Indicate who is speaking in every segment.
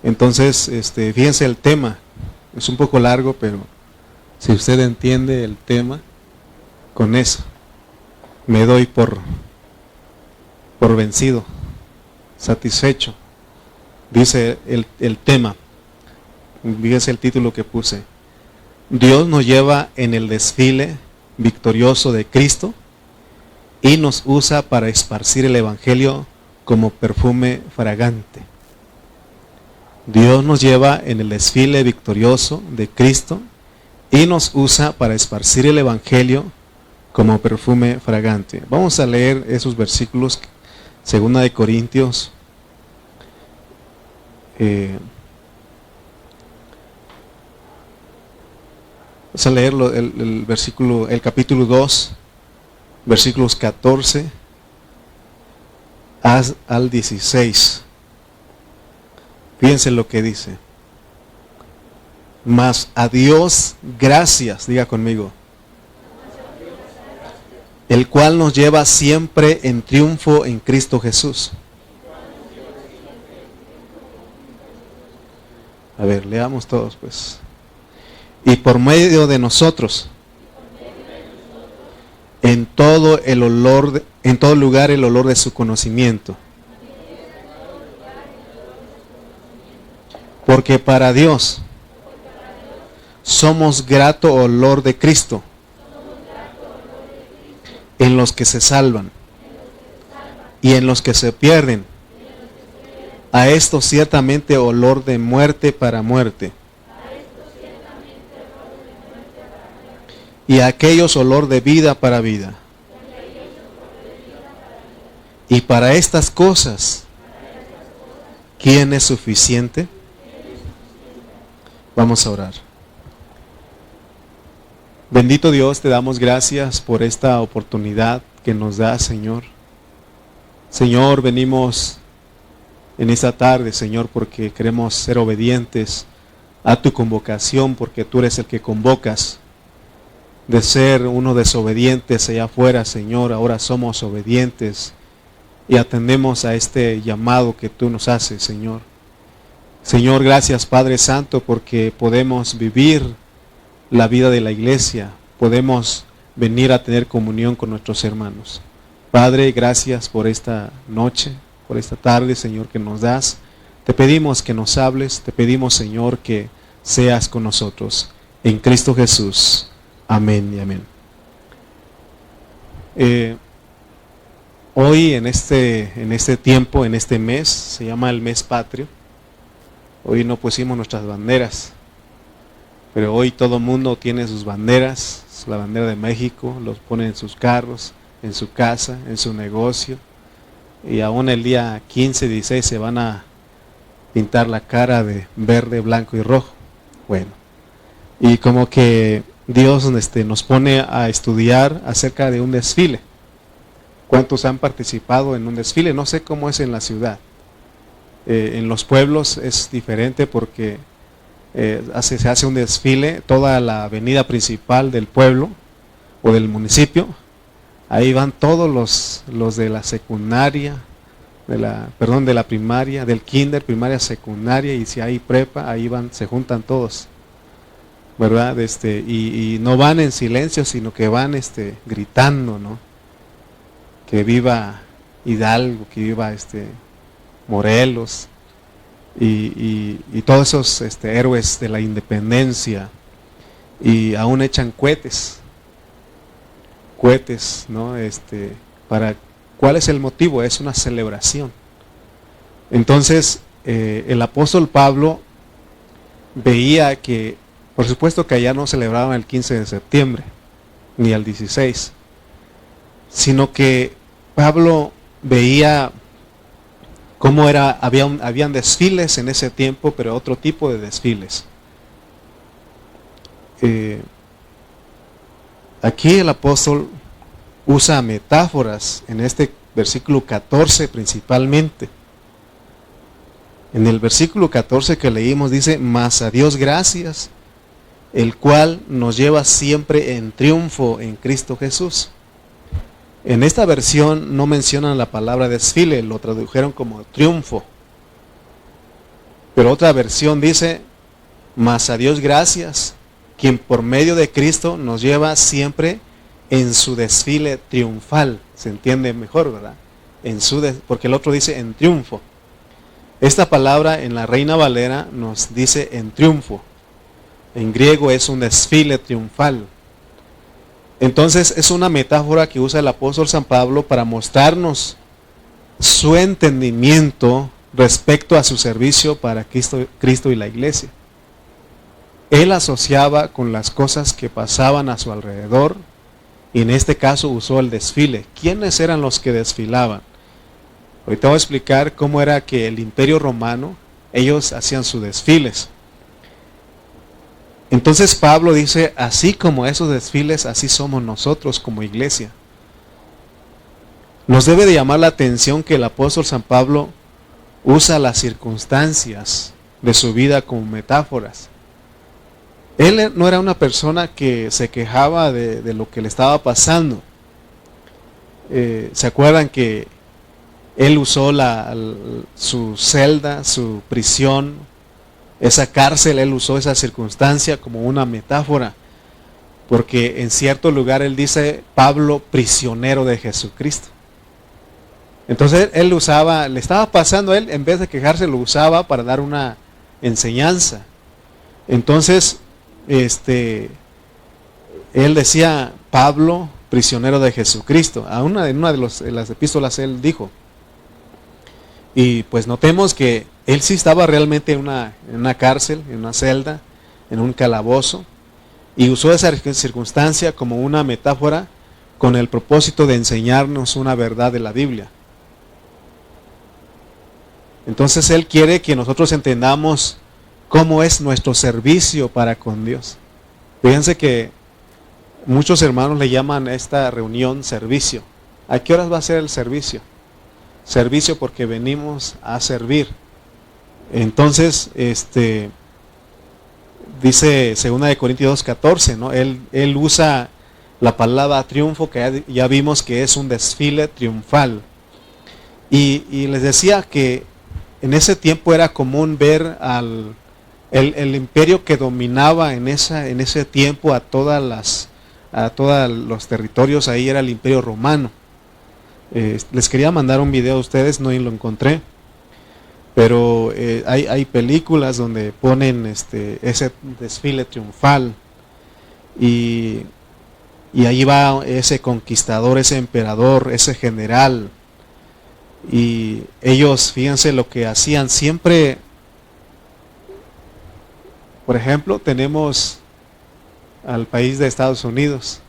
Speaker 1: Entonces, fíjense el tema, es un poco largo, pero si usted entiende el tema, con eso me doy por vencido, satisfecho. Dice el tema, fíjense el título que puse: Dios nos lleva en el desfile victorioso de Cristo y nos usa para esparcir el Evangelio como perfume fragante. Dios nos lleva en el desfile victorioso de Cristo y nos usa para esparcir el Evangelio como perfume fragante. Vamos a leer esos versículos, 2 de Corintios. Vamos a leer el capítulo 2, versículos 14 al 16. Fíjense lo que dice: mas a Dios gracias, diga conmigo, el cual nos lleva siempre en triunfo en Cristo Jesús. A ver, leamos todos pues. Y por medio de nosotros, en todo lugar el olor de su conocimiento. Porque para Dios somos grato olor de Cristo en los que se salvan y en los que se pierden. A esto ciertamente olor de muerte para muerte, y a aquellos olor de vida para vida. Y para estas cosas, ¿quién es suficiente? Vamos a orar. Bendito Dios, te damos gracias por esta oportunidad que nos da, Señor. Señor, venimos en esta tarde, Señor, porque queremos ser obedientes a tu convocación, porque tú eres el que convocas. De ser unos desobedientes allá afuera, Señor, ahora somos obedientes y atendemos a este llamado que tú nos haces, Señor. Señor, gracias, Padre Santo, porque podemos vivir la vida de la iglesia, podemos venir a tener comunión con nuestros hermanos. Padre, gracias por esta noche, por esta tarde, Señor, que nos das. Te pedimos que nos hables, te pedimos, Señor, que seas con nosotros. En Cristo Jesús. Amén y amén. Hoy en este tiempo, en este mes, se llama el mes patrio. Hoy no pusimos nuestras banderas, pero hoy todo el mundo tiene sus banderas, la bandera de México, los pone en sus carros, en su casa, en su negocio, y aún el día 15, 16 se van a pintar la cara de verde, blanco y rojo. Bueno, y como que Dios nos pone a estudiar acerca de un desfile. ¿Cuántos han participado en un desfile? No sé cómo es en la ciudad. En los pueblos es diferente porque se hace un desfile, toda la avenida principal del pueblo o del municipio. Ahí van todos los de la secundaria, de la primaria, del kinder, primaria, secundaria, y si hay prepa, ahí van, se juntan todos, ¿verdad? Y no van en silencio, sino que van gritando, ¿no? Que viva Hidalgo, que viva Morelos, y todos esos héroes de la independencia, y aún echan cohetes, ¿no? ¿Cuál es el motivo? Es una celebración. Entonces, el apóstol Pablo veía que, por supuesto que allá no celebraban el 15 de septiembre, ni el 16, sino que Pablo veía cómo habían desfiles en ese tiempo, pero otro tipo de desfiles. Aquí el apóstol usa metáforas en este versículo 14 principalmente. En el versículo 14 que leímos dice: mas a Dios gracias, el cual nos lleva siempre en triunfo en Cristo Jesús. En esta versión no mencionan la palabra desfile, lo tradujeron como triunfo. Pero otra versión dice, mas a Dios gracias, quien por medio de Cristo nos lleva siempre en su desfile triunfal. Se entiende mejor, ¿verdad? Porque el otro dice en triunfo. Esta palabra en la Reina Valera nos dice en triunfo. En griego es un desfile triunfal. Entonces es una metáfora que usa el apóstol San Pablo para mostrarnos su entendimiento respecto a su servicio para Cristo y la iglesia. Él asociaba con las cosas que pasaban a su alrededor, y en este caso usó el desfile. ¿Quiénes eran los que desfilaban? Ahorita voy a explicar cómo era que el Imperio Romano, ellos hacían sus desfiles. Entonces Pablo dice, así como esos desfiles, así somos nosotros como iglesia. Nos debe de llamar la atención que el apóstol San Pablo usa las circunstancias de su vida como metáforas. Él no era una persona que se quejaba de lo que le estaba pasando. ¿Se acuerdan que él usó su celda, su prisión, esa cárcel? Él usó esa circunstancia como una metáfora, porque en cierto lugar él dice, Pablo, prisionero de Jesucristo. Entonces él usaba, le estaba pasando a él, en vez de quejarse, lo usaba para dar una enseñanza. Entonces, él decía, Pablo, prisionero de Jesucristo. En una de las epístolas él dijo. Y pues notemos que él sí estaba realmente en una cárcel, en una celda, en un calabozo, y usó esa circunstancia como una metáfora con el propósito de enseñarnos una verdad de la Biblia. Entonces él quiere que nosotros entendamos cómo es nuestro servicio para con Dios. Fíjense que muchos hermanos le llaman a esta reunión servicio. ¿A qué horas va a ser el servicio? Servicio porque venimos a servir. Entonces, dice 2 Corintios 2:14, ¿no? Él usa la palabra triunfo, que ya vimos que es un desfile triunfal. Y les decía que en ese tiempo era común ver el imperio que dominaba en ese tiempo a todos los territorios. Ahí era el Imperio Romano. Les quería mandar un video a ustedes, no lo encontré, pero hay películas donde ponen ese desfile triunfal, y ahí va ese conquistador, ese emperador, ese general, y ellos, fíjense lo que hacían siempre. Por ejemplo, tenemos al país de Estados Unidos.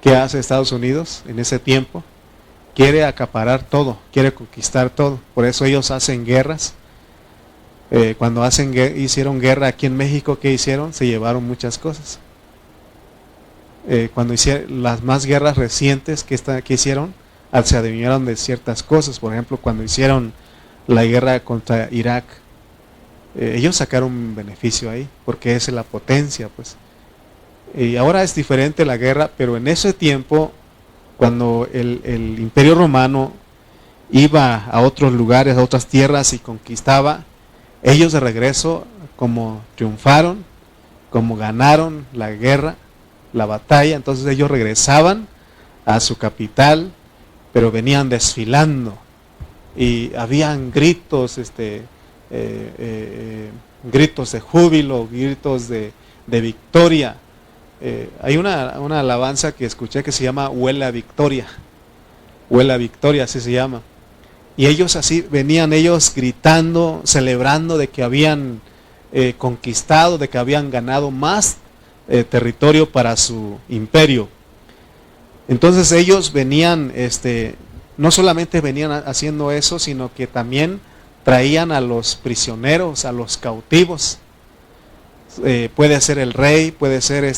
Speaker 1: ¿Qué hace Estados Unidos en ese tiempo? Quiere acaparar todo, quiere conquistar todo. Por eso ellos hacen guerras. Cuando hicieron guerra aquí en México, ¿qué hicieron? Se llevaron muchas cosas. Cuando hicieron las más guerras recientes que hicieron, se adueñaron de ciertas cosas. Por ejemplo, cuando hicieron la guerra contra Irak, ellos sacaron un beneficio ahí, porque es la potencia, pues. Y ahora es diferente la guerra, pero en ese tiempo, cuando el Imperio Romano iba a otros lugares, a otras tierras y conquistaba, ellos de regreso, como triunfaron, como ganaron la guerra, la batalla, entonces ellos regresaban a su capital, pero venían desfilando, y habían gritos, gritos de júbilo, gritos de victoria. Hay una alabanza que escuché que se llama Huele a Victoria. Huele a Victoria, así se llama. Y ellos así venían ellos gritando, celebrando de que habían conquistado, de que habían ganado más territorio para su imperio. Entonces ellos venían, no solamente venían haciendo eso, sino que también traían a los prisioneros, a los cautivos. Puede ser el rey, puede ser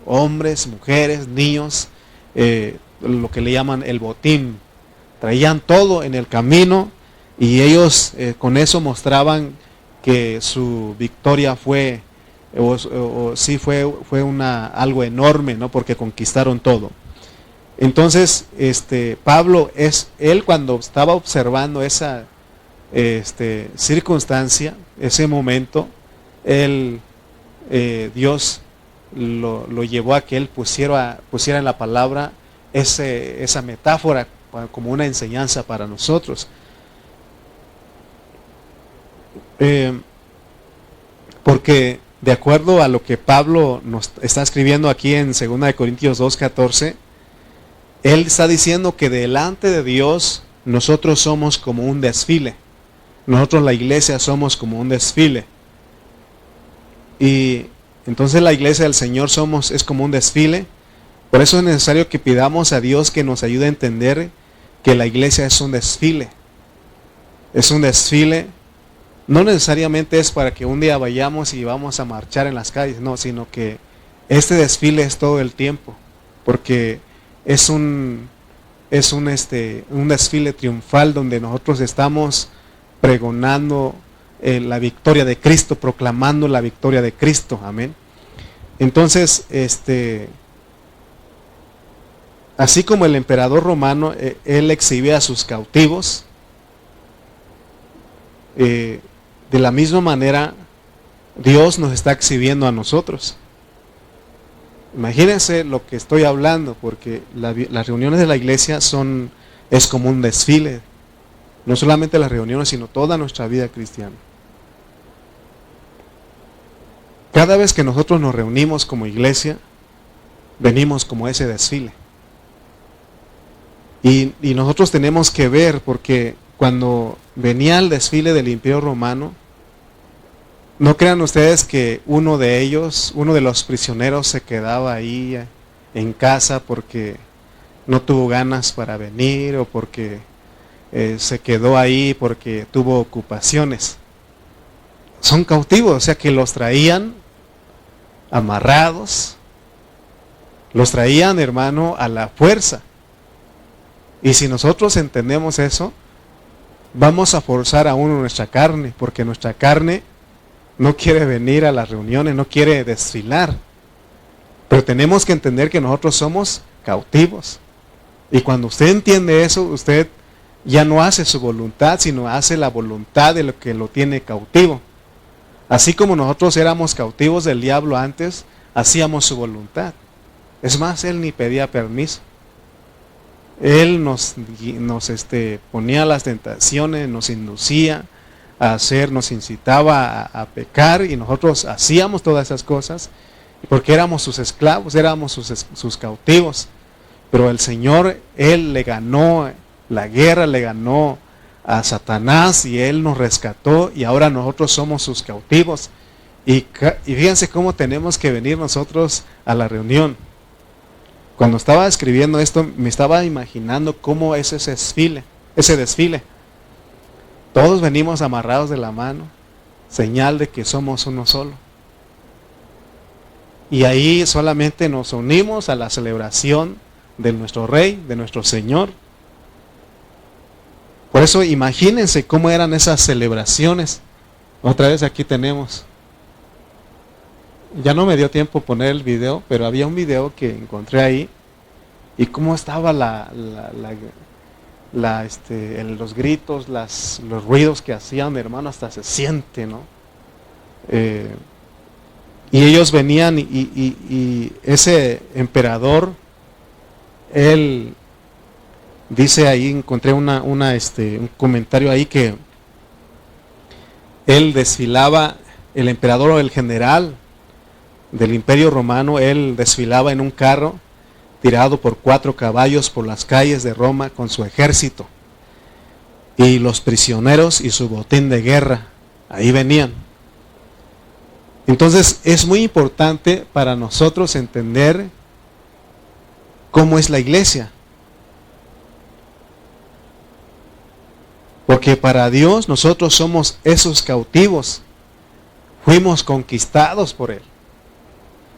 Speaker 1: hombres, mujeres, niños, lo que le llaman el botín. Traían todo en el camino, y ellos con eso mostraban que su victoria fue algo enorme, ¿no? Porque conquistaron todo. Entonces, Pablo él cuando estaba observando esa circunstancia, ese momento, Dios lo llevó a que él pusiera en la palabra esa metáfora como una enseñanza para nosotros. Porque de acuerdo a lo que Pablo nos está escribiendo aquí en 2 Corintios 2:14, él está diciendo que delante de Dios nosotros somos como un desfile. Nosotros, la iglesia, somos como un desfile. Y entonces la iglesia del Señor es como un desfile. Por eso es necesario que pidamos a Dios que nos ayude a entender que la iglesia es un desfile. Es un desfile. No necesariamente es para que un día vayamos y vamos a marchar en las calles, no, sino que este desfile es todo el tiempo, porque es un desfile triunfal donde nosotros estamos pregonando la victoria de Cristo, proclamando la victoria de Cristo, amén. Entonces, así como el emperador romano, él exhibía a sus cautivos, de la misma manera, Dios nos está exhibiendo a nosotros. Imagínense lo que estoy hablando, porque las reuniones de la iglesia es como un desfile. No solamente las reuniones, sino toda nuestra vida cristiana. Cada vez que nosotros nos reunimos como iglesia, venimos como ese desfile. Y nosotros tenemos que ver, porque cuando venía el desfile del Imperio Romano, no crean ustedes que uno de los prisioneros se quedaba ahí en casa porque no tuvo ganas para venir o porque se quedó ahí porque tuvo ocupaciones. Son cautivos, o sea que los traían amarrados, los traían, hermano, a la fuerza. Y si nosotros entendemos eso, vamos a forzar aún nuestra carne, porque nuestra carne no quiere venir a las reuniones, no quiere desfilar. Pero tenemos que entender que nosotros somos cautivos. Y cuando usted entiende eso, usted ya no hace su voluntad, sino hace la voluntad de lo que lo tiene cautivo. Así como nosotros éramos cautivos del diablo antes, hacíamos su voluntad. Es más, él ni pedía permiso. Él nos ponía las tentaciones, nos inducía a hacer, nos incitaba a pecar, y nosotros hacíamos todas esas cosas porque éramos sus esclavos, éramos sus cautivos. Pero el Señor, Él le ganó la guerra, le ganó a Satanás y Él nos rescató, y ahora nosotros somos sus cautivos. Y fíjense cómo tenemos que venir nosotros a la reunión. Cuando estaba escribiendo esto, me estaba imaginando cómo es ese desfile. Todos venimos amarrados de la mano, señal de que somos uno solo. Y ahí solamente nos unimos a la celebración de nuestro Rey, de nuestro Señor. Por eso imagínense cómo eran esas celebraciones. Otra vez aquí tenemos. Ya no me dio tiempo poner el video, pero había un video que encontré ahí. Y cómo estaba los gritos, los ruidos que hacían, hermano, hasta se siente, ¿no? Y ellos venían y ese emperador, él dice ahí, encontré un comentario ahí que él desfilaba, el emperador o el general del Imperio Romano, él desfilaba en un carro tirado por 4 caballos por las calles de Roma con su ejército. Y los prisioneros y su botín de guerra, ahí venían. Entonces es muy importante para nosotros entender cómo es la iglesia. Porque para Dios nosotros somos esos cautivos. Fuimos conquistados por Él.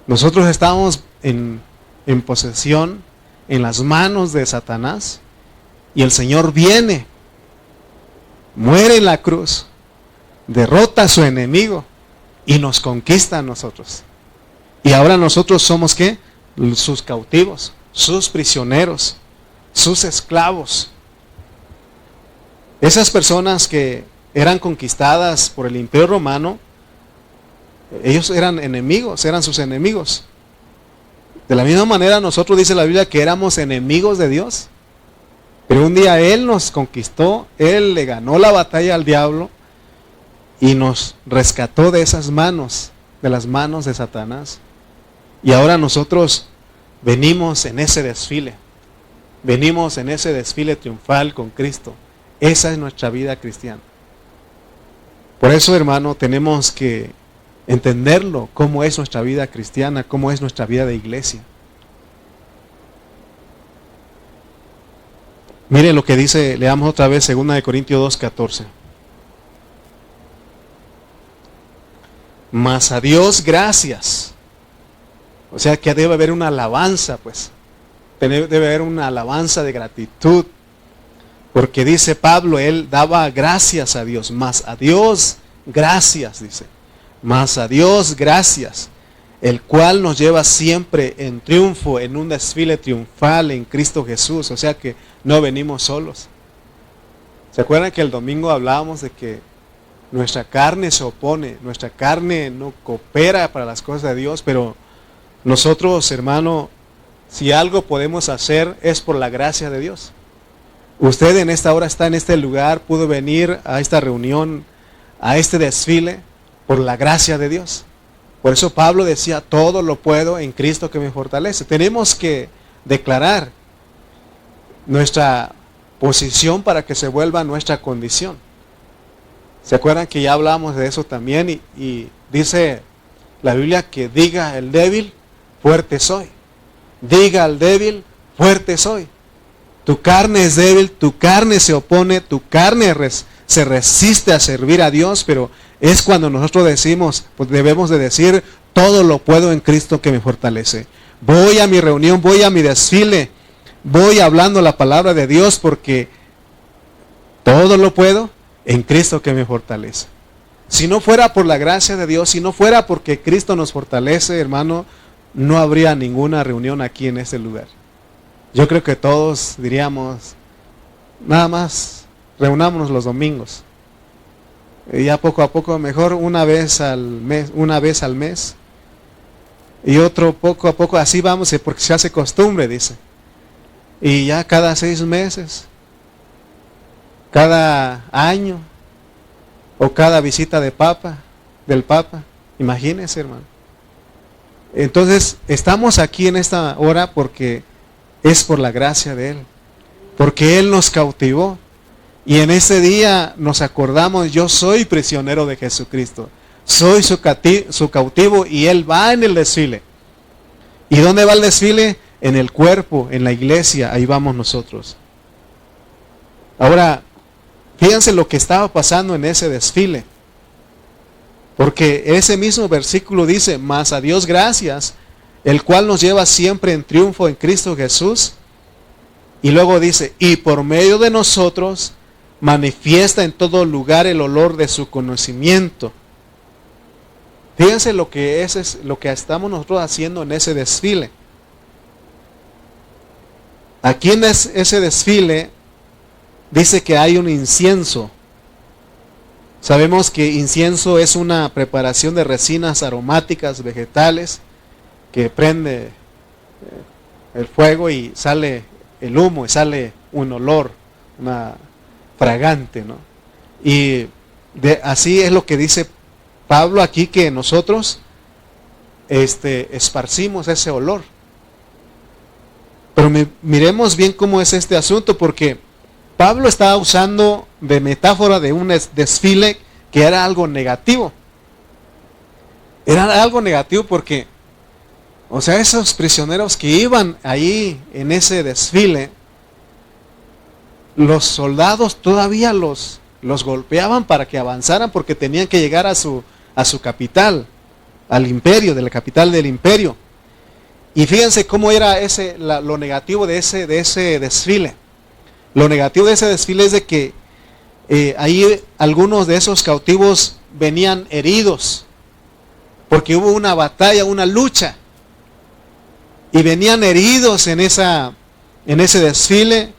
Speaker 1: Nosotros estamos en posesión, en las manos de Satanás, y el Señor viene, muere en la cruz, derrota a su enemigo y nos conquista a nosotros. Y ahora nosotros somos ¿qué? Sus cautivos, sus prisioneros, sus esclavos. Esas personas que eran conquistadas por el Imperio Romano, ellos eran enemigos, eran sus enemigos. De la misma manera nosotros dice la Biblia que éramos enemigos de Dios. Pero un día Él nos conquistó, Él le ganó la batalla al diablo y nos rescató de esas manos, de las manos de Satanás. Y ahora nosotros venimos en ese desfile. Venimos en ese desfile triunfal con Cristo. Esa es nuestra vida cristiana. Por eso, hermano, tenemos que entenderlo, cómo es nuestra vida cristiana, cómo es nuestra vida de iglesia. Mire lo que dice, leamos otra vez 2 Corintios 2:14. Mas a Dios gracias. O sea que debe haber una alabanza, pues. Debe haber una alabanza de gratitud. Porque dice Pablo, él daba gracias a Dios. Mas a Dios gracias, dice. Mas a Dios gracias. El cual nos lleva siempre en triunfo, en un desfile triunfal en Cristo Jesús. O sea que no venimos solos. ¿Se acuerdan que el domingo hablábamos de que nuestra carne se opone, nuestra carne no coopera para las cosas de Dios? Pero nosotros, hermano, si algo podemos hacer es por la gracia de Dios. Usted en esta hora está en este lugar, pudo venir a esta reunión, a este desfile, por la gracia de Dios. Por eso Pablo decía, todo lo puedo en Cristo que me fortalece. Tenemos que declarar nuestra posición para que se vuelva nuestra condición. ¿Se acuerdan que ya hablamos de eso también? Y dice la Biblia que diga el débil, fuerte soy. Diga al débil, fuerte soy. Tu carne es débil, tu carne se opone, tu carne se resiste a servir a Dios, pero es cuando nosotros decimos, pues debemos de decir, todo lo puedo en Cristo que me fortalece. Voy a mi reunión, voy a mi desfile, voy hablando la palabra de Dios porque todo lo puedo en Cristo que me fortalece. Si no fuera por la gracia de Dios, si no fuera porque Cristo nos fortalece, hermano, no habría ninguna reunión aquí en este lugar. Yo creo que todos diríamos, nada más reunámonos los domingos. Y ya poco a poco, mejor una vez al mes. Y otro poco a poco, así vamos, porque se hace costumbre, dice. Y ya cada 6 meses, cada año, o cada visita del Papa. Imagínense, hermano. Entonces, estamos aquí en esta hora porque es por la gracia de Él. Porque Él nos cautivó. Y en ese día nos acordamos, yo soy prisionero de Jesucristo. Soy su cautivo y Él va en el desfile. ¿Y dónde va el desfile? En el cuerpo, en la iglesia, ahí vamos nosotros. Ahora, fíjense lo que estaba pasando en ese desfile. Porque ese mismo versículo dice, mas a Dios gracias, el cual nos lleva siempre en triunfo en Cristo Jesús. Y luego dice, y por medio de nosotros manifiesta en todo lugar el olor de su conocimiento. Fíjense lo que es lo que estamos nosotros haciendo en ese desfile. Aquí en ese desfile dice que hay un incienso. Sabemos que incienso es una preparación de resinas aromáticas vegetales que prende el fuego y sale el humo y sale un olor, una fragante, ¿no? Y así es lo que dice Pablo aquí, que nosotros esparcimos ese olor. Pero miremos bien cómo es este asunto, porque Pablo estaba usando de metáfora de un desfile que era algo negativo. Era algo negativo porque, o sea, esos prisioneros que iban ahí en ese desfile, los soldados todavía los golpeaban para que avanzaran porque tenían que llegar a su capital, al imperio, de la capital del imperio. Y fíjense cómo era lo negativo de ese desfile. Lo negativo de ese desfile es de que ahí algunos de esos cautivos venían heridos, porque hubo una batalla, una lucha, y venían heridos en ese desfile.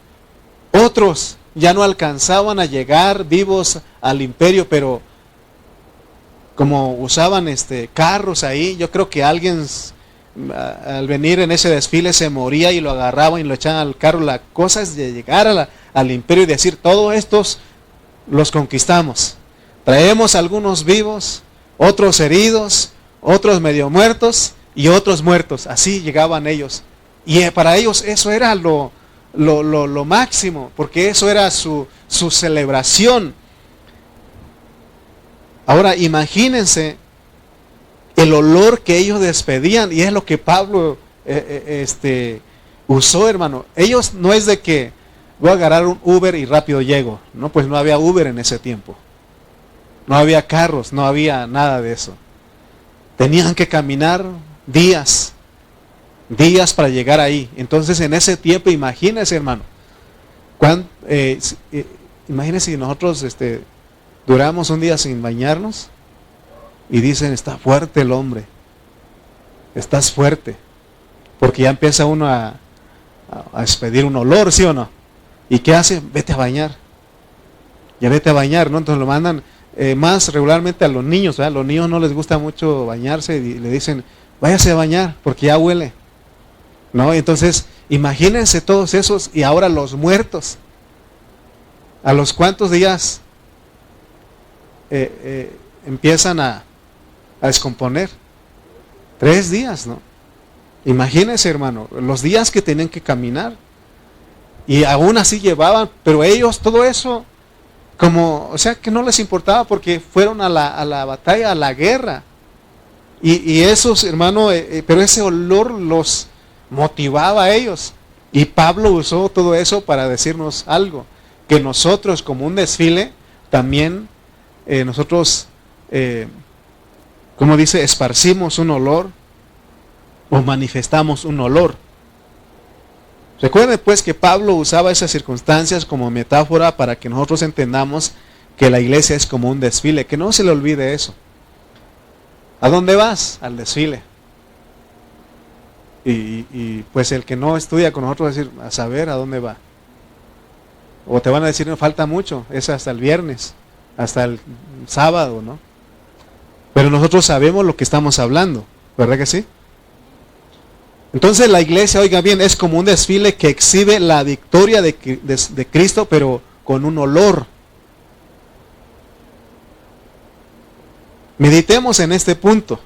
Speaker 1: Otros ya no alcanzaban a llegar vivos al imperio, pero como usaban carros ahí, yo creo que alguien al venir en ese desfile se moría y lo agarraban y lo echaban al carro. La cosa es de llegar al imperio y decir, todos estos los conquistamos. Traemos algunos vivos, otros heridos, otros medio muertos y otros muertos. Así llegaban ellos. Y para ellos eso era lo máximo, porque eso era su celebración. Ahora imagínense el olor que ellos despedían, y es lo que Pablo usó, hermano. Ellos no es de que voy a agarrar un Uber y rápido llego. No, pues no había Uber en ese tiempo. No había carros, no había nada de eso. Tenían que caminar días para llegar ahí. Entonces en ese tiempo, imagínense, hermano, imagínense si nosotros duramos un día sin bañarnos y dicen, está fuerte el hombre, estás fuerte, porque ya empieza uno a expedir un olor, ¿sí o no? ¿Y qué hace? Vete a bañar. Ya vete a bañar, ¿no? Entonces lo mandan más regularmente a los niños, ¿verdad? A los niños no les gusta mucho bañarse y le dicen, váyase a bañar porque ya huele, ¿no? Entonces, imagínense todos esos, y ahora los muertos. ¿A los cuántos días empiezan a descomponer? 3 días, ¿no? Imagínense, hermano, los días que tenían que caminar. Y aún así llevaban, pero ellos todo eso, o sea que no les importaba, porque fueron a la batalla, a la guerra. Y esos, hermano, pero ese olor los motivaba a ellos. Y Pablo usó todo eso para decirnos algo, que nosotros como un desfile, también nosotros, como dice, esparcimos un olor o manifestamos un olor. Recuerden pues que Pablo usaba esas circunstancias como metáfora para que nosotros entendamos que la iglesia es como un desfile, que no se le olvide eso. ¿A dónde vas? Al desfile. Y pues el que no estudia con nosotros va a decir, a saber a dónde va. O te van a decir, no falta mucho, es hasta el viernes, hasta el sábado, ¿no? Pero nosotros sabemos lo que estamos hablando, ¿verdad que sí? Entonces la iglesia, oiga bien, es como un desfile que exhibe la victoria de Cristo, pero con un olor. Meditemos en este punto,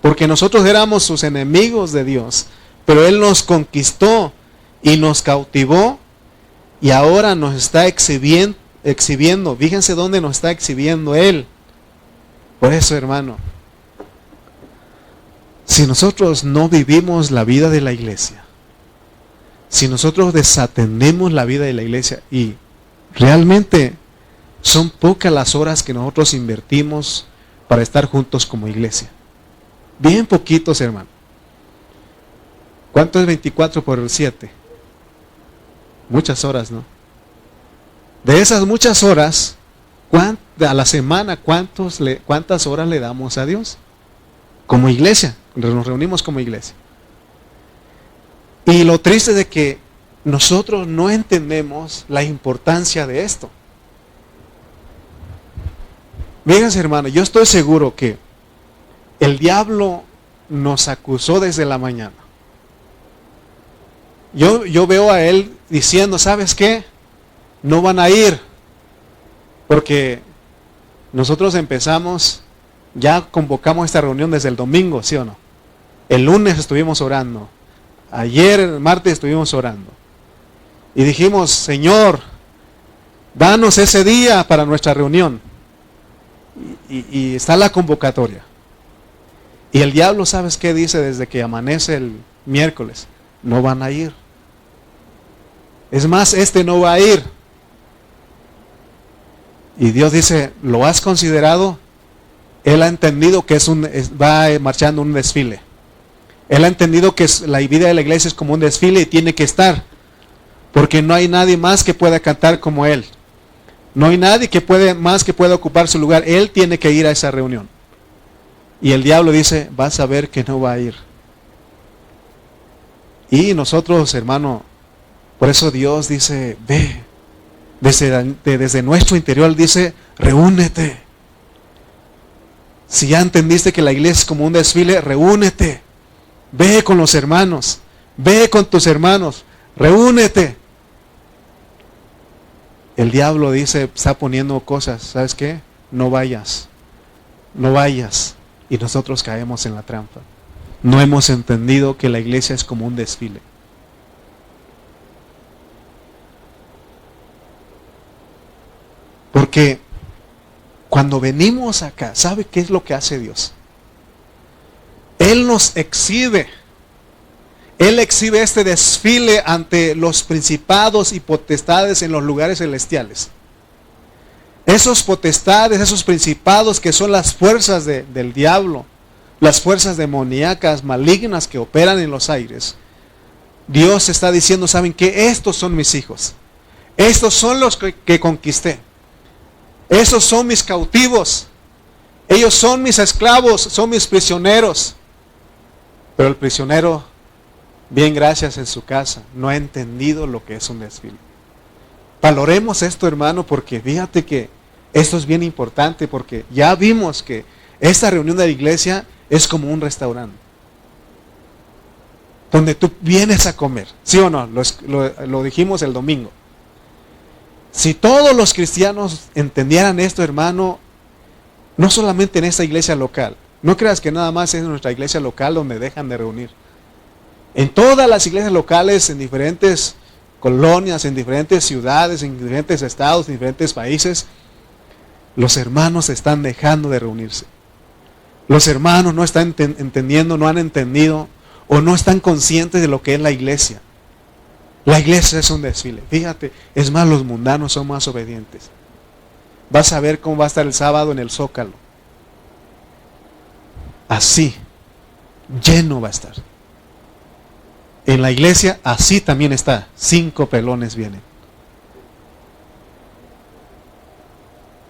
Speaker 1: porque nosotros éramos sus enemigos de Dios, pero Él nos conquistó y nos cautivó, y ahora nos está exhibiendo. Fíjense dónde nos está exhibiendo Él. Por eso, hermano, si nosotros no vivimos la vida de la iglesia, si nosotros desatendemos la vida de la iglesia, y realmente son pocas las horas que nosotros invertimos para estar juntos como iglesia, bien poquitos, hermano. ¿Cuánto es 24 por 7? Muchas horas, ¿no? De esas muchas horas, a la semana, ¿cuántas horas le damos a Dios? Como iglesia, nos reunimos como iglesia. Y lo triste es de que nosotros no entendemos la importancia de esto. Fíjense, hermano, yo estoy seguro que el diablo nos acusó desde la mañana. Yo veo a él diciendo, ¿sabes qué? No van a ir, porque nosotros empezamos, ya convocamos esta reunión desde el domingo, ¿sí o no? El lunes estuvimos orando, ayer, el martes estuvimos orando, y dijimos, Señor, danos ese día para nuestra reunión, y está la convocatoria. Y el diablo, ¿sabes qué dice desde que amanece el miércoles? No van a ir. Es más, no va a ir. Y Dios dice, ¿lo has considerado? Él ha entendido que va marchando un desfile. Él ha entendido que la vida de la iglesia es como un desfile y tiene que estar. Porque no hay nadie más que pueda cantar como él. No hay nadie que pueda ocupar su lugar. Él tiene que ir a esa reunión. Y el diablo dice, vas a ver que no va a ir. Y nosotros, hermano, por eso Dios dice, ve, Desde nuestro interior dice, reúnete. Si ya entendiste que la iglesia es como un desfile, reúnete. Ve con los hermanos. Ve con tus hermanos. Reúnete. El diablo dice, está poniendo cosas. ¿Sabes qué? No vayas. No vayas. Y nosotros caemos en la trampa. No hemos entendido que la iglesia es como un desfile. Porque cuando venimos acá, ¿sabe qué es lo que hace Dios? Él nos exhibe. Él exhibe este desfile ante los principados y potestades en los lugares celestiales. Esos potestades, esos principados que son las fuerzas del diablo, las fuerzas demoníacas, malignas que operan en los aires. Dios está diciendo, ¿saben qué? Estos son mis hijos. Estos son los que conquisté. Esos son mis cautivos. Ellos son mis esclavos, son mis prisioneros. Pero el prisionero, bien gracias en su casa, no ha entendido lo que es un desfile. Valoremos esto, hermano, porque fíjate que esto es bien importante, porque ya vimos que esta reunión de la iglesia es como un restaurante, donde tú vienes a comer, ¿sí o no? Lo dijimos el domingo. Si todos los cristianos entendieran esto, hermano, no solamente en esta iglesia local, no creas que nada más es en nuestra iglesia local donde dejan de reunir. En todas las iglesias locales, en diferentes colonias, en diferentes ciudades, en diferentes estados, en diferentes países, los hermanos están dejando de reunirse. Los hermanos no están entendiendo, no han entendido o no están conscientes de lo que es la iglesia. La iglesia es un desfile. Fíjate, es más, los mundanos son más obedientes. Vas a ver cómo va a estar el sábado en el Zócalo. Así, lleno va a estar. En la iglesia así también está. 5 pelones vienen.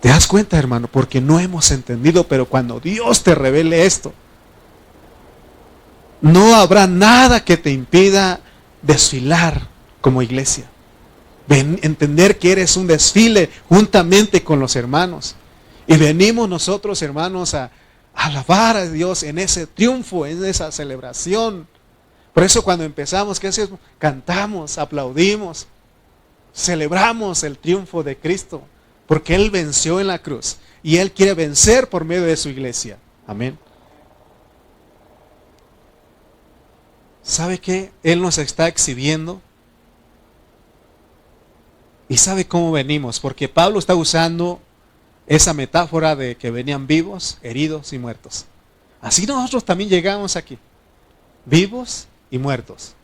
Speaker 1: ¿Te das cuenta, hermano? Porque no hemos entendido, pero cuando Dios te revele esto, no habrá nada que te impida desfilar como iglesia. Entender que eres un desfile juntamente con los hermanos. Y venimos nosotros, hermanos, a alabar a Dios en ese triunfo, en esa celebración. Por eso cuando empezamos, ¿qué hacemos? Cantamos, aplaudimos, celebramos el triunfo de Cristo, porque Él venció en la cruz y Él quiere vencer por medio de su iglesia. Amén. ¿Sabe qué? Él nos está exhibiendo. ¿Y sabe cómo venimos? Porque Pablo está usando esa metáfora de que venían vivos, heridos y muertos. Así nosotros también llegamos aquí. Vivos y muertos.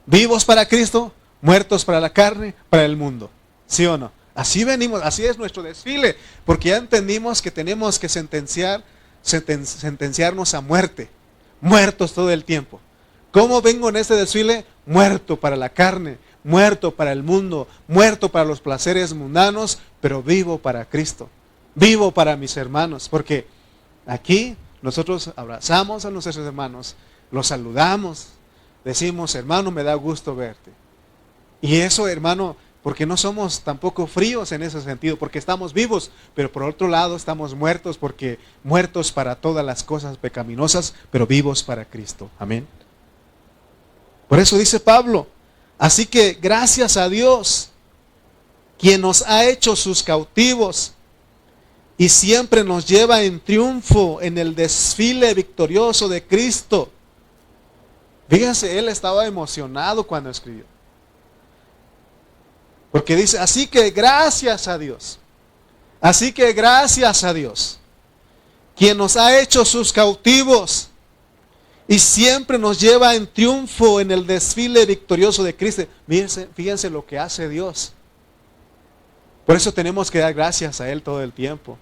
Speaker 1: Vivos para Cristo, muertos para la carne, para el mundo. ¿Sí o no? Así venimos, así es nuestro desfile. Porque ya entendimos que tenemos que sentenciarnos a muerte. Muertos todo el tiempo. ¿Cómo vengo en este desfile? Muerto para la carne, muerto para el mundo, muerto para los placeres mundanos, pero vivo para Cristo. Vivo para mis hermanos. Porque aquí nosotros abrazamos a nuestros hermanos, los saludamos, decimos, hermano, me da gusto verte. Y eso, hermano, porque no somos tampoco fríos en ese sentido, porque estamos vivos, pero por otro lado estamos muertos, porque muertos para todas las cosas pecaminosas, pero vivos para Cristo. Amén. Por eso dice Pablo, así que gracias a Dios, quien nos ha hecho sus cautivos y siempre nos lleva en triunfo en el desfile victorioso de Cristo. Fíjense, él estaba emocionado cuando escribió. Porque dice, así que gracias a Dios. Así que gracias a Dios, quien nos ha hecho sus cautivos y siempre nos lleva en triunfo en el desfile victorioso de Cristo. Fíjense lo que hace Dios. Por eso tenemos que dar gracias a Él todo el tiempo.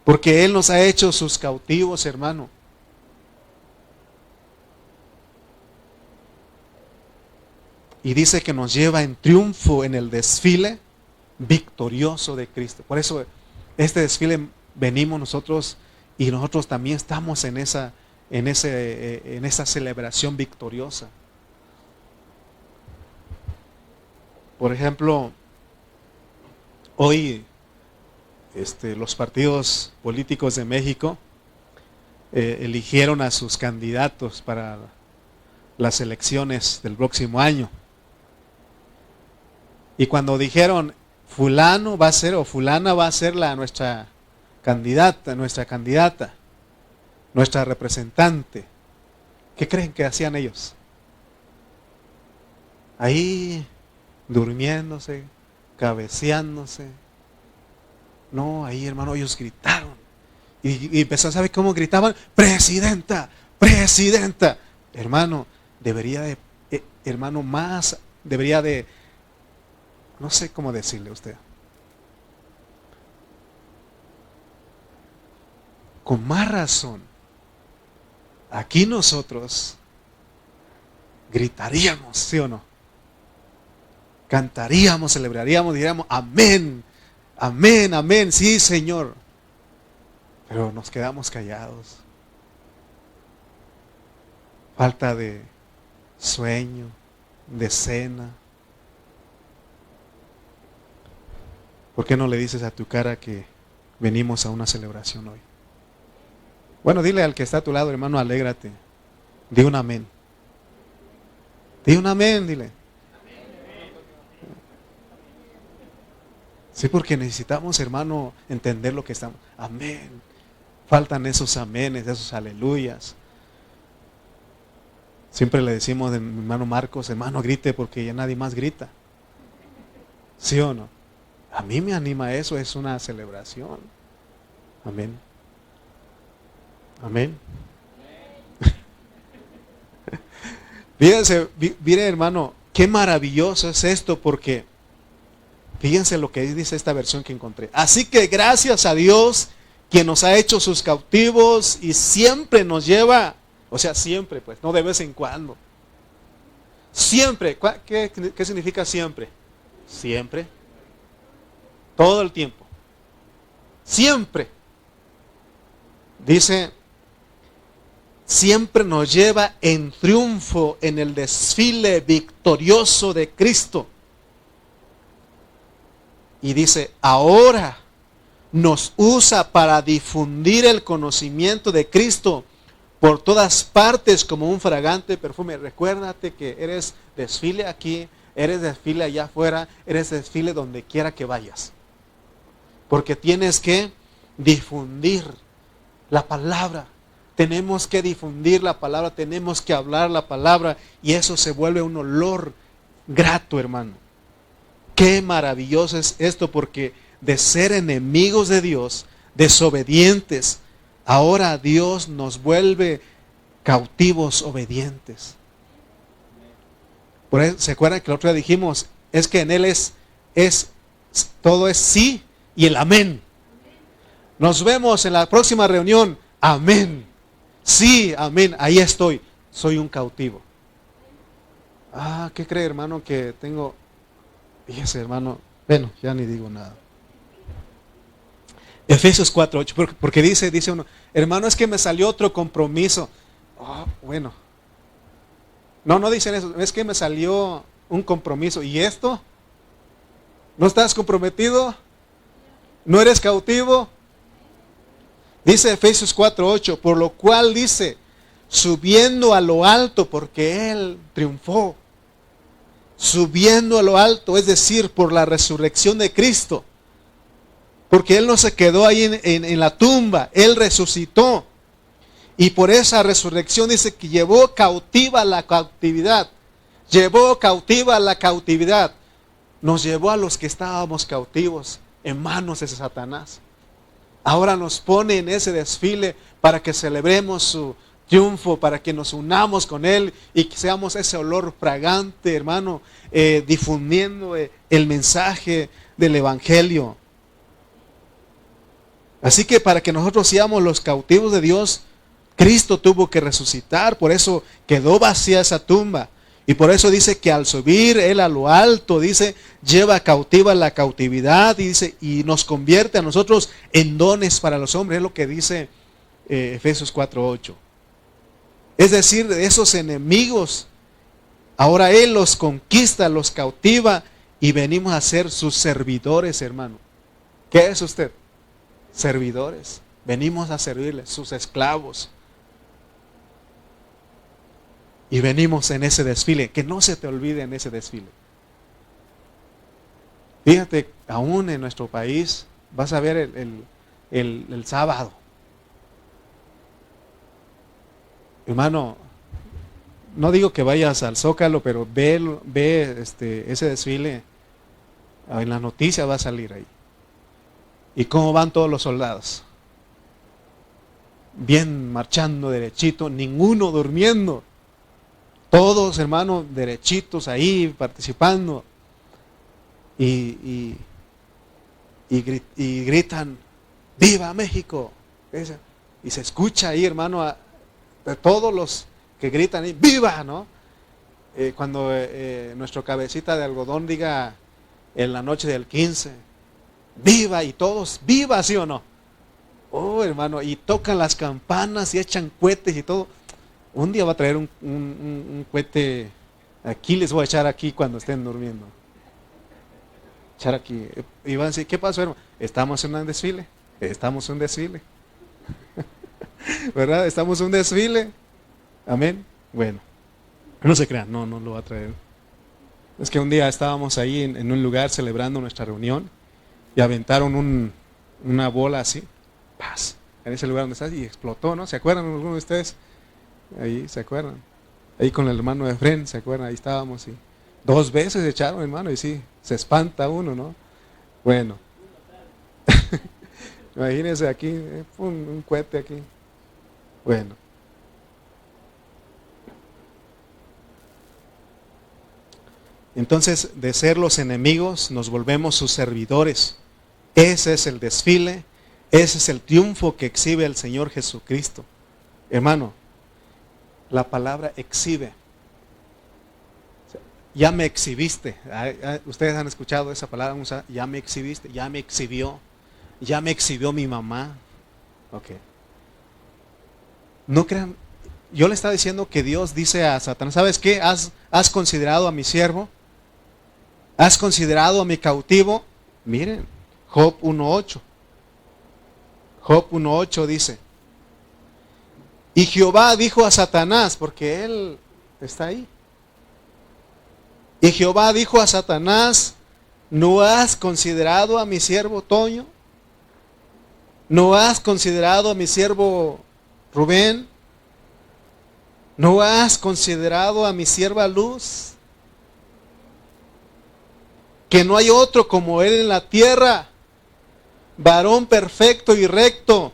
Speaker 1: Porque Él nos ha hecho sus cautivos, hermano. Y dice que nos lleva en triunfo en el desfile victorioso de Cristo. Por eso este desfile venimos nosotros y nosotros también estamos en esa celebración victoriosa. Por ejemplo, Hoy los partidos políticos de México eligieron a sus candidatos para las elecciones del próximo año. Y cuando dijeron fulano va a ser o fulana va a ser nuestra candidata, nuestra representante, ¿qué creen que hacían ellos? Ahí durmiéndose, cabeceándose. No, ahí hermano, ellos gritaron. Y empezó, ¿sabe cómo gritaban? ¡Presidenta! ¡Presidenta! Hermano, debería de, no sé cómo decirle a usted. Con más razón, aquí nosotros gritaríamos, ¿sí o no? Cantaríamos, celebraríamos, diríamos, amén, amén, amén, sí Señor. Pero nos quedamos callados. Falta de sueño, de cena. ¿Por qué no le dices a tu cara que venimos a una celebración hoy? Bueno, dile al que está a tu lado, hermano, alégrate. Di un amén. Di un amén, dile. Sí, porque necesitamos, hermano, entender lo que estamos. Amén. Faltan esos amenes, esos aleluyas. Siempre le decimos a mi hermano Marcos, hermano, grite porque ya nadie más grita. ¿Sí o no? A mí me anima eso, es una celebración. Amén. Amén. Fíjense, mire hermano, qué maravilloso es esto porque fíjense lo que dice esta versión que encontré. Así que gracias a Dios, quien nos ha hecho sus cautivos y siempre nos lleva, o sea, siempre pues, no de vez en cuando. Siempre, ¿qué significa siempre? Siempre. Todo el tiempo. Siempre. Dice, siempre nos lleva en triunfo en el desfile victorioso de Cristo. Y dice, ahora nos usa para difundir el conocimiento de Cristo por todas partes como un fragante perfume. Recuérdate que eres desfile aquí, eres desfile allá afuera, eres desfile donde quiera que vayas. Porque tienes que difundir la palabra. Tenemos que difundir la palabra, tenemos que hablar la palabra y eso se vuelve un olor grato, hermano. Qué maravilloso es esto porque de ser enemigos de Dios, desobedientes, ahora Dios nos vuelve cautivos obedientes. Por eso, ¿se acuerdan que el otro día dijimos? Es que en Él es todo es sí y el amén. Nos vemos en la próxima reunión. Amén. Sí, amén. Ahí estoy. Soy un cautivo. ¿Qué cree, hermano? Que tengo... Fíjese, hermano. Bueno, ya ni digo nada. Efesios 4:8. Porque dice uno, hermano, es que me salió otro compromiso. Bueno. No dicen eso. Es que me salió un compromiso. ¿Y esto? ¿No estás comprometido? ¿No eres cautivo? Dice Efesios 4:8, por lo cual dice, subiendo a lo alto, porque Él triunfó. Subiendo a lo alto, es decir, por la resurrección de Cristo. Porque Él no se quedó ahí en la tumba, Él resucitó. Y por esa resurrección dice que llevó cautiva la cautividad. Llevó cautiva la cautividad. Nos llevó a los que estábamos cautivos en manos de Satanás. Ahora nos pone en ese desfile para que celebremos su triunfo, para que nos unamos con Él y que seamos ese olor fragante, hermano, difundiendo el mensaje del Evangelio. Así que para que nosotros seamos los cautivos de Dios, Cristo tuvo que resucitar, por eso quedó vacía esa tumba. Y por eso dice que al subir Él a lo alto, dice, lleva cautiva la cautividad, y dice, y nos convierte a nosotros en dones para los hombres, es lo que dice Efesios 4:8. Es decir, de esos enemigos, ahora Él los conquista, los cautiva, y venimos a ser sus servidores, hermano. ¿Qué es usted? Servidores. Venimos a servirle, sus esclavos. Y venimos en ese desfile. Que no se te olvide en ese desfile. Fíjate, aún en nuestro país, vas a ver el sábado. Hermano, no digo que vayas al Zócalo, pero ve ese desfile. En la noticia va a salir ahí. ¿Y cómo van todos los soldados? Bien marchando derechito, ninguno durmiendo. Todos, hermanos, derechitos ahí participando. Y gritan, ¡Viva México! Y se escucha ahí, hermano, de todos los que gritan ahí, ¡Viva! ¿No? Cuando nuestro cabecita de algodón diga en la noche del 15, ¡Viva! Y todos, ¡viva! ¿Sí o no? Oh, hermano, y tocan las campanas y echan cohetes y todo. Un día va a traer un cohete, aquí les voy a echar aquí cuando estén durmiendo. Echar aquí. Y van a decir, ¿qué pasó, hermano? Estamos en un desfile. Estamos en un desfile. ¿Verdad? Estamos en un desfile. Amén. Bueno, no se crean, no lo va a traer. Es que un día estábamos ahí en un lugar celebrando nuestra reunión y aventaron una bola así, ¡paz! En ese lugar donde está y explotó, ¿no? ¿Se acuerdan algunos de ustedes? Ahí, ¿se acuerdan? Ahí con el hermano de Fren, ¿se acuerdan? Ahí estábamos y 2 veces echaron, hermano, y sí, se espanta uno, ¿no? Bueno, imagínense aquí, un cohete aquí. Bueno. Entonces, de ser los enemigos, nos volvemos sus servidores. Ese es el desfile, ese es el triunfo que exhibe el Señor Jesucristo. Hermano, la palabra exhibe. Ya me exhibiste. Ustedes han escuchado esa palabra, ya me exhibiste, ya me exhibió mi mamá. Ok. No crean, yo le estaba diciendo que Dios dice a Satanás, ¿sabes qué? ¿Has considerado a mi siervo? ¿Has considerado a mi cautivo? Miren, Job 1.8. Job 1.8 dice, y Jehová dijo a Satanás, porque él está ahí. Y Jehová dijo a Satanás, ¿no has considerado a mi siervo Toño? ¿No has considerado a mi siervo Rubén? ¿No has considerado a mi sierva Luz? Que no hay otro como él en la tierra, varón perfecto y recto,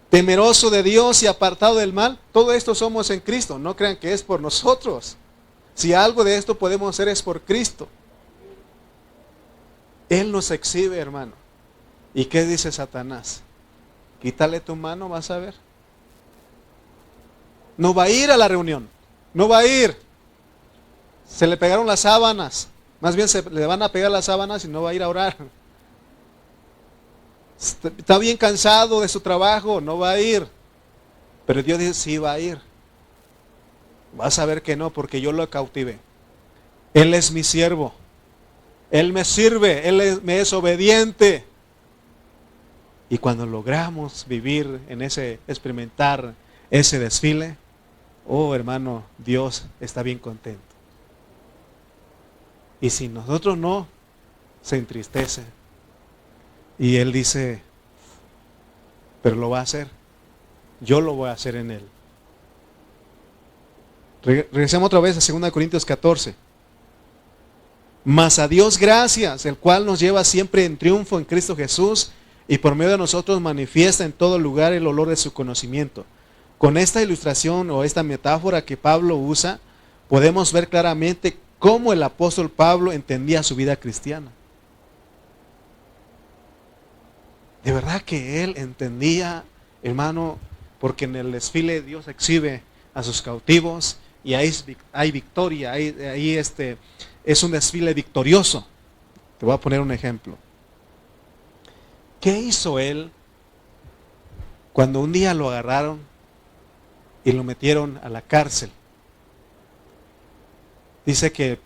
Speaker 1: temeroso de Dios y apartado del mal. Todo esto somos en Cristo, no crean que es por nosotros. Si algo de esto podemos hacer es por Cristo. Él nos exhibe, hermano. ¿Y qué dice Satanás? Quítale tu mano, vas a ver. No va a ir a la reunión, no va a ir. Se le pegaron las sábanas, más bien se le van a pegar las sábanas y no va a ir a orar. Está bien cansado de su trabajo, no va a ir. Pero Dios dice, sí va a ir. Vas a ver que no, porque yo lo cautivé. Él es mi siervo. Él me sirve, me es obediente. Y cuando logramos vivir en experimentar ese desfile, oh hermano, Dios está bien contento. Y si nosotros no, se entristece. Y Él dice, pero lo va a hacer. Yo lo voy a hacer en Él. Regresemos otra vez a 2 Corintios 14. Mas a Dios gracias, el cual nos lleva siempre en triunfo en Cristo Jesús y por medio de nosotros manifiesta en todo lugar el olor de su conocimiento. Con esta ilustración o esta metáfora que Pablo usa, podemos ver claramente cómo el apóstol Pablo entendía su vida cristiana. De verdad que él entendía, hermano, porque en el desfile Dios exhibe a sus cautivos y ahí hay victoria, ahí es un desfile victorioso. Te voy a poner un ejemplo. ¿Qué hizo él cuando un día lo agarraron y lo metieron a la cárcel? Dice que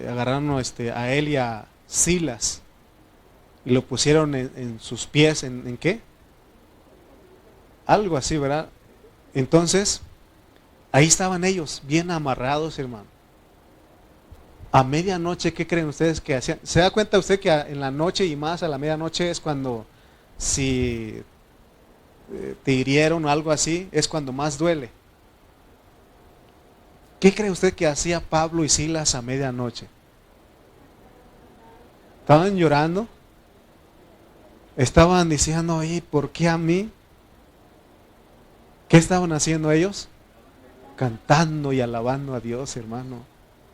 Speaker 1: agarraron a él y a Silas y lo pusieron en sus pies, ¿en qué? Algo así, ¿verdad? Entonces, ahí estaban ellos, bien amarrados, hermano. A medianoche, ¿qué creen ustedes que hacían? ¿Se da cuenta usted que en la noche y más a la medianoche es cuando, si te hirieron o algo así, es cuando más duele? ¿Qué cree usted que hacía Pablo y Silas a medianoche? Estaban llorando, estaban diciendo, oye, ¿por qué a mí? ¿Qué estaban haciendo ellos? Cantando y alabando a Dios, hermano.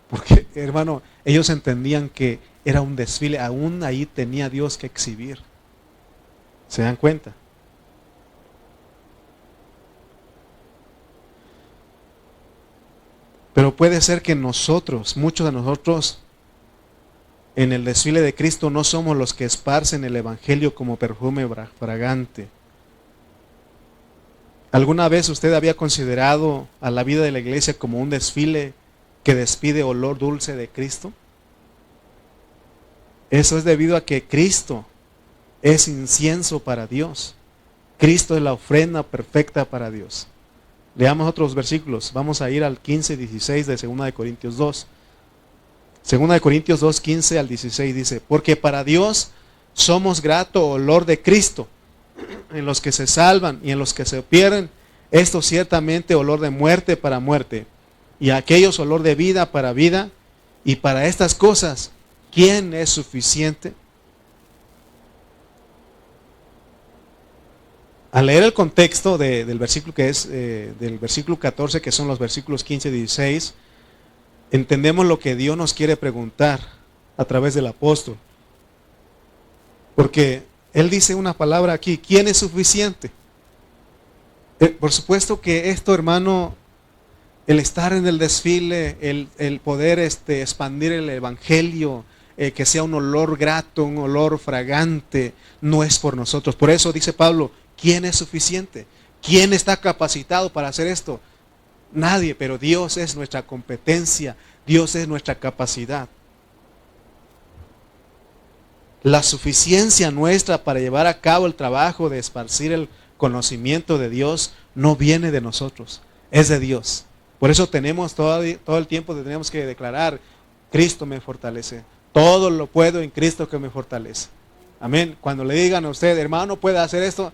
Speaker 1: Porque, hermano, ellos entendían que era un desfile, aún ahí tenía Dios que exhibir. ¿Se dan cuenta? Pero puede ser que nosotros, muchos de nosotros, en el desfile de Cristo no somos los que esparcen el Evangelio como perfume fragante. ¿Alguna vez usted había considerado a la vida de la iglesia como un desfile que despide olor dulce de Cristo? Eso es debido a que Cristo es incienso para Dios. Cristo es la ofrenda perfecta para Dios. Leamos otros versículos. Vamos a ir al 15 y 16 de 2 de Corintios 2. 2 de Corintios 2, 15 al 16 dice, porque para Dios somos grato olor de Cristo, en los que se salvan y en los que se pierden, esto ciertamente olor de muerte para muerte, y aquellos olor de vida para vida, y para estas cosas, ¿quién es suficiente? Al leer el contexto del versículo que es del versículo 14, que son los versículos 15 y 16, entendemos lo que Dios nos quiere preguntar a través del apóstol. Porque él dice una palabra aquí, ¿quién es suficiente? Por supuesto que esto, hermano, el estar en el desfile, el poder expandir el evangelio, que sea un olor grato, un olor fragante, no es por nosotros. Por eso dice Pablo, ¿quién es suficiente? ¿Quién está capacitado para hacer esto? Nadie, pero Dios es nuestra competencia, Dios es nuestra capacidad. La suficiencia nuestra para llevar a cabo el trabajo de esparcir el conocimiento de Dios no viene de nosotros, es de Dios. Por eso tenemos todo el tiempo tenemos que declarar, Cristo me fortalece. Todo lo puedo en Cristo que me fortalece. Amén. Cuando le digan a usted, hermano, ¿puede hacer esto?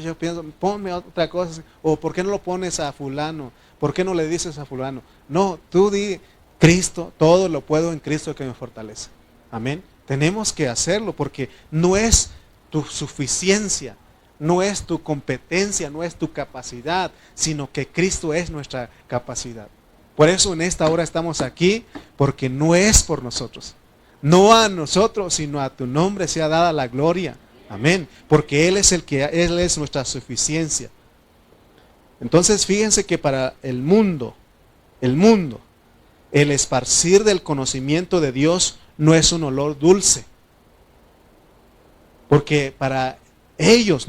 Speaker 1: Yo pienso, ponme otra cosa. O ¿por qué no lo pones a fulano? ¿Por qué no le dices a fulano? No, tú di, Cristo, todo lo puedo en Cristo que me fortalece. Amén. Tenemos que hacerlo porque no es tu suficiencia, no es tu competencia, no es tu capacidad, sino que Cristo es nuestra capacidad. Por eso en esta hora estamos aquí, porque no es por nosotros. No a nosotros, sino a tu nombre sea dada la gloria. Amén. Porque Él es nuestra suficiencia. Entonces fíjense que para el mundo, el esparcir del conocimiento de Dios no es un olor dulce. Porque para ellos,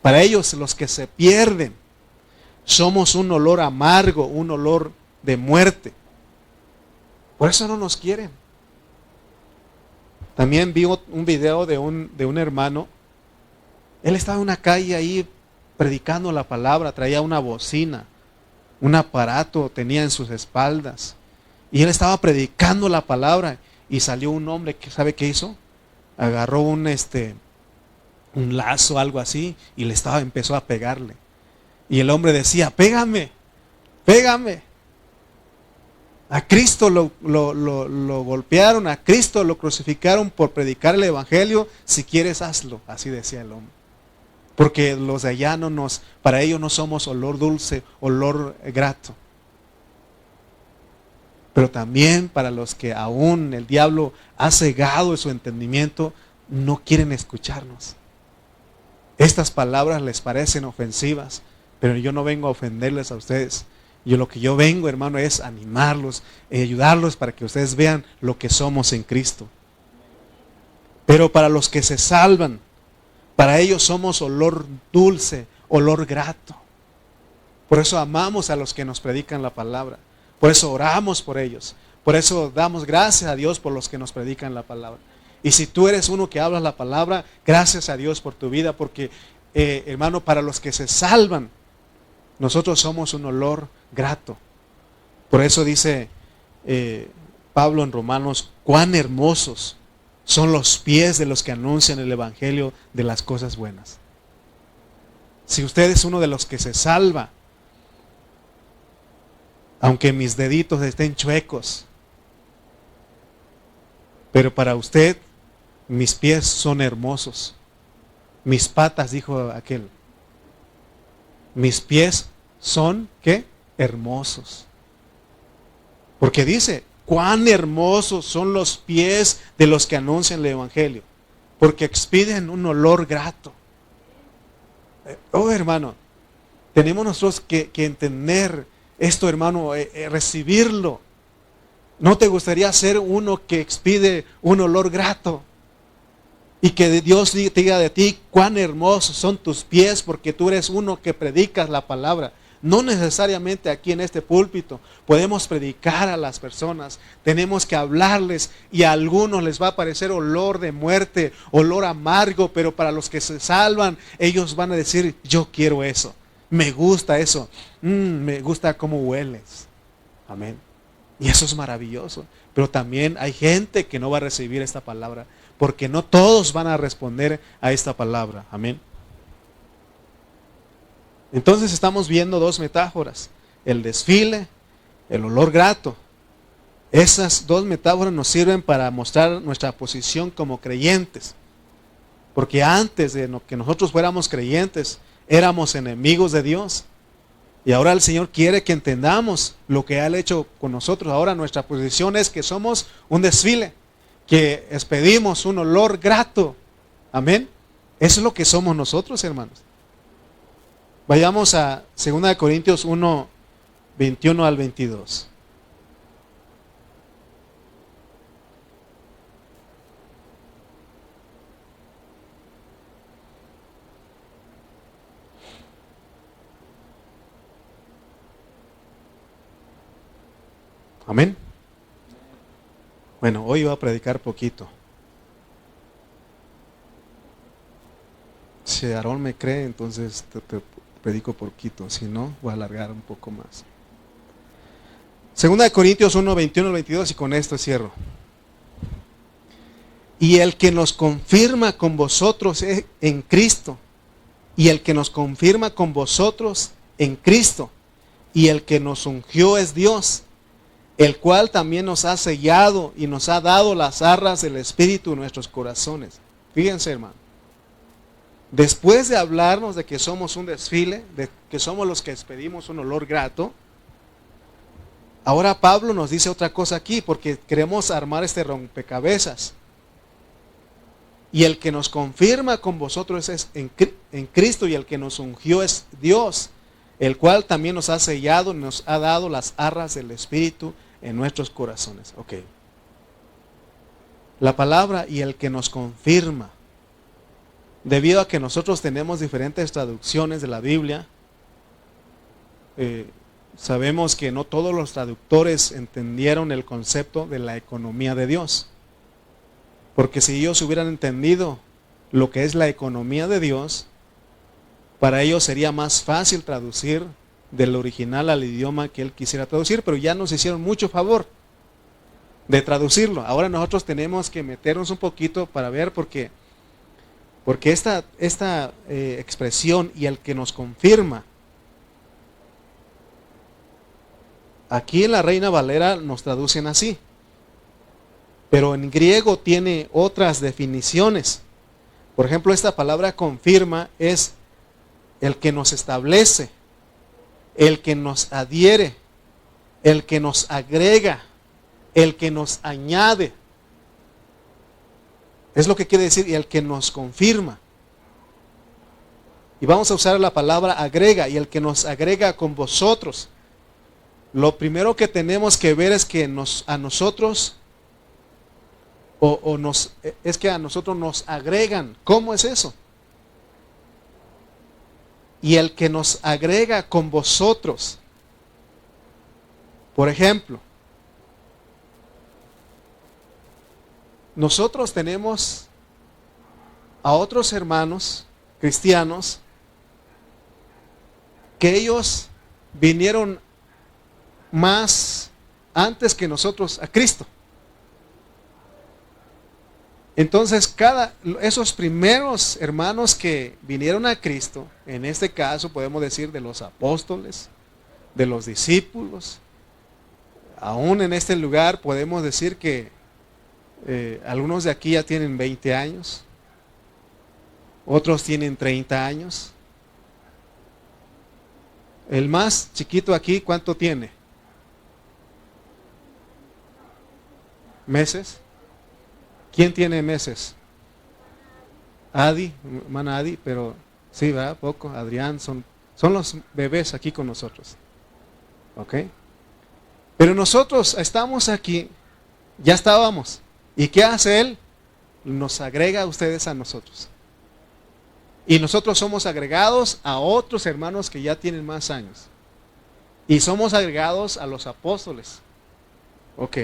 Speaker 1: para ellos los que se pierden, somos un olor amargo, un olor de muerte. Por eso no nos quieren. También vi un video de un hermano. Él estaba en una calle ahí predicando la palabra, traía una bocina, un aparato tenía en sus espaldas. Y él estaba predicando la palabra y salió un hombre que ¿sabe qué hizo? Agarró un lazo, algo así, y empezó a pegarle. Y el hombre decía, pégame, pégame. A Cristo lo golpearon, a Cristo lo crucificaron por predicar el evangelio, si quieres hazlo, así decía el hombre. Porque los de allá para ellos no somos olor dulce, olor grato. Pero también para los que aún el diablo ha cegado su entendimiento, no quieren escucharnos. Estas palabras les parecen ofensivas, pero yo no vengo a ofenderles a ustedes. Lo que yo vengo, hermano, es animarlos, ayudarlos para que ustedes vean lo que somos en Cristo. Pero para los que se salvan, para ellos somos olor dulce, olor grato. Por eso amamos a los que nos predican la palabra. Por eso oramos por ellos. Por eso damos gracias a Dios por los que nos predican la palabra. Y si tú eres uno que hablas la palabra, gracias a Dios por tu vida, porque hermano, para los que se salvan, nosotros somos un olor grato. Por eso dice Pablo en Romanos, cuán hermosos son los pies de los que anuncian el evangelio de las cosas buenas. Si usted es uno de los que se salva, aunque mis deditos estén chuecos, pero para usted mis pies son hermosos. Mis patas, dijo aquel. Mis pies son, ¿qué? Hermosos. Porque dice, cuán hermosos son los pies de los que anuncian el evangelio, porque expiden un olor grato. Oh, hermano, tenemos nosotros que entender esto, hermano, recibirlo. ¿No te gustaría ser uno que expide un olor grato? Y que Dios te diga de ti, cuán hermosos son tus pies, porque tú eres uno que predicas la palabra. No necesariamente aquí en este púlpito podemos predicar a las personas, tenemos que hablarles y a algunos les va a parecer olor de muerte, olor amargo, pero para los que se salvan, ellos van a decir, yo quiero eso, me gusta eso, me gusta cómo hueles. Amén. Y eso es maravilloso, pero también hay gente que no va a recibir esta palabra, porque no todos van a responder a esta palabra. Amén. Entonces estamos viendo dos metáforas, el desfile, el olor grato. Esas dos metáforas nos sirven para mostrar nuestra posición como creyentes. Porque antes de que nosotros fuéramos creyentes, éramos enemigos de Dios. Y ahora el Señor quiere que entendamos lo que Él ha hecho con nosotros. Ahora nuestra posición es que somos un desfile, que expedimos un olor grato. Amén. Eso es lo que somos nosotros, hermanos. Vayamos a 2 Corintios 1, 21 al 22. Amén. Bueno, hoy voy a predicar poquito. Si Aarón me cree, entonces te predico poquito, si no, voy a alargar un poco más. 2 Corintios 1, 21 al 22, y con esto cierro. Y el que nos confirma con vosotros en Cristo, y el que nos confirma con vosotros en Cristo, y el que nos ungió es Dios, el cual también nos ha sellado y nos ha dado las arras del Espíritu en nuestros corazones. Fíjense, hermano. Después de hablarnos de que somos un desfile, de que somos los que expedimos un olor grato, ahora Pablo nos dice otra cosa aquí, porque queremos armar este rompecabezas. Y el que nos confirma con vosotros es en Cristo, y el que nos ungió es Dios, el cual también nos ha sellado y nos ha dado las arras del Espíritu en nuestros corazones. Ok. La palabra y el que nos confirma. Debido a que nosotros tenemos diferentes traducciones de la Biblia, sabemos que no todos los traductores entendieron el concepto de la economía de Dios. Porque si ellos hubieran entendido lo que es la economía de Dios, para ellos sería más fácil traducir del original al idioma que Él quisiera traducir, pero ya nos hicieron mucho favor de traducirlo. Ahora nosotros tenemos que meternos un poquito para ver porque esta expresión y el que nos confirma, aquí en la Reina Valera nos traducen así, pero en griego tiene otras definiciones. Por ejemplo, esta palabra confirma es el que nos establece, el que nos adhiere, el que nos agrega, el que nos añade. Es lo que quiere decir, y el que nos confirma. Y vamos a usar la palabra agrega, y el que nos agrega con vosotros. Lo primero que tenemos que ver es que a nosotros nos agregan. ¿Cómo es eso? Y el que nos agrega con vosotros. Por ejemplo, nosotros tenemos a otros hermanos cristianos que ellos vinieron más antes que nosotros a Cristo. Entonces, esos primeros hermanos que vinieron a Cristo, en este caso podemos decir de los apóstoles, de los discípulos, aún en este lugar podemos decir que algunos de aquí ya tienen 20 años, otros tienen 30 años. El más chiquito aquí, ¿cuánto tiene? ¿Meses? ¿Quién tiene meses? Adi, hermana Adi, pero sí, ¿verdad? Poco. Adrián, son los bebés aquí con nosotros. ¿Ok? Pero nosotros estamos aquí, ya estábamos. ¿Y qué hace Él? Nos agrega a ustedes a nosotros. Y nosotros somos agregados a otros hermanos que ya tienen más años. Y somos agregados a los apóstoles. Ok.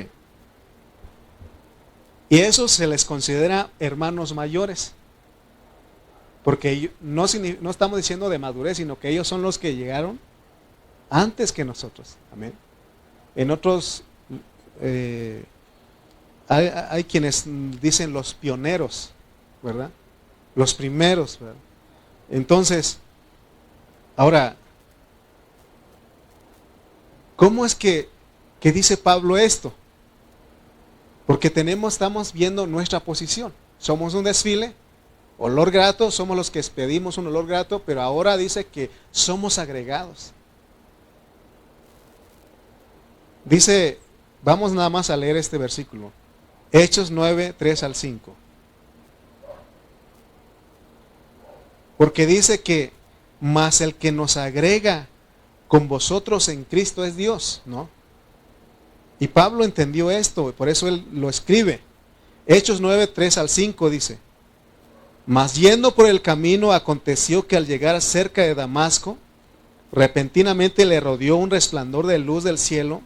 Speaker 1: Y eso se les considera hermanos mayores. Porque no estamos diciendo de madurez, sino que ellos son los que llegaron antes que nosotros. Amén. En otros, hay quienes dicen los pioneros, ¿verdad? Los primeros, ¿verdad? Entonces, ahora, ¿cómo es que dice Pablo esto? Porque estamos viendo nuestra posición. Somos un desfile, olor grato, somos los que pedimos un olor grato, pero ahora dice que somos agregados. Dice, vamos nada más a leer este versículo. Hechos 9, 3 al 5. Porque dice que, mas el que nos agrega con vosotros en Cristo es Dios, ¿no? Y Pablo entendió esto, por eso él lo escribe. Hechos 9, 3 al 5 dice, mas yendo por el camino aconteció que al llegar cerca de Damasco, repentinamente le rodeó un resplandor de luz del cielo,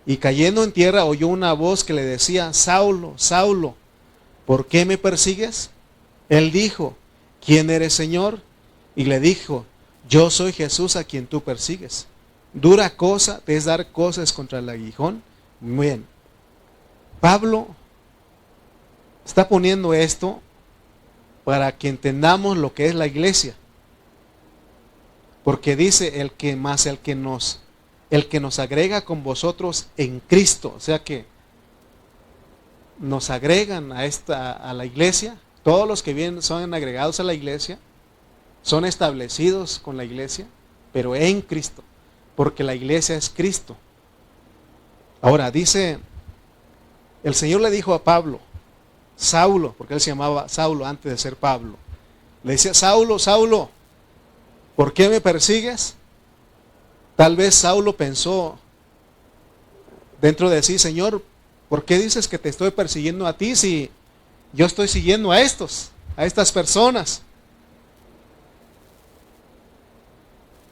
Speaker 1: y cayendo en tierra oyó una voz que le decía, Saulo, Saulo, ¿por qué me persigues? Él dijo, ¿quién eres, Señor? Y le dijo, yo soy Jesús a quien tú persigues. Dura cosa te es dar cosas contra el aguijón. Muy bien. Pablo está poniendo esto para que entendamos lo que es la iglesia. Porque dice el que nos agrega con vosotros en Cristo. O sea que nos agregan a la iglesia. Todos los que vienen son agregados a la iglesia. Son establecidos con la iglesia, pero en Cristo. Porque la iglesia es Cristo. Ahora dice, el Señor le dijo a Pablo, Saulo, porque él se llamaba Saulo antes de ser Pablo. Le decía, Saulo, Saulo, ¿por qué me persigues? Tal vez Saulo pensó dentro de sí, Señor, ¿por qué dices que te estoy persiguiendo a ti si yo estoy siguiendo a estas personas?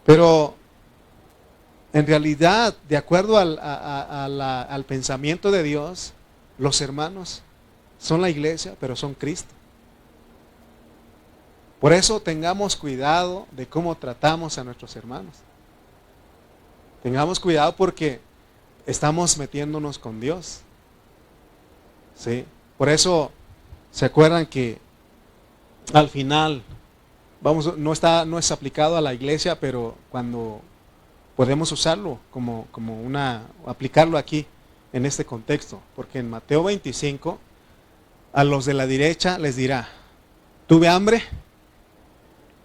Speaker 1: Pero en realidad, de acuerdo al pensamiento de Dios, los hermanos son la iglesia, pero son Cristo. Por eso tengamos cuidado de cómo tratamos a nuestros hermanos. Tengamos cuidado porque estamos metiéndonos con Dios. ¿Sí? Por eso, ¿se acuerdan que al final, no es aplicado a la iglesia, pero cuando podemos usarlo aplicarlo aquí en este contexto? Porque en Mateo 25, a los de la derecha les dirá, tuve hambre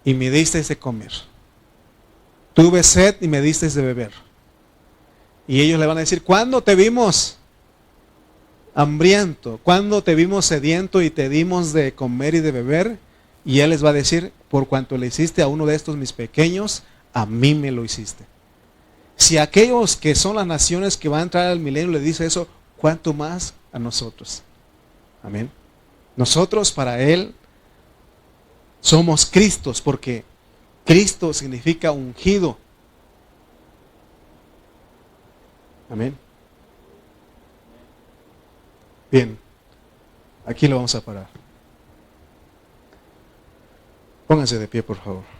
Speaker 1: y me disteis de comer. Tuve sed y me disteis de beber. Y ellos le van a decir, ¿cuándo te vimos hambriento? ¿Cuándo te vimos sediento y te dimos de comer y de beber? Y él les va a decir, por cuanto le hiciste a uno de estos mis pequeños, a mí me lo hiciste. Si a aquellos que son las naciones que van a entrar al milenio le dice eso, ¿cuánto más a nosotros? Amén. Nosotros para Él somos Cristos, porque Cristo significa ungido. Amén. Bien. Aquí lo vamos a parar. Pónganse de pie, por favor.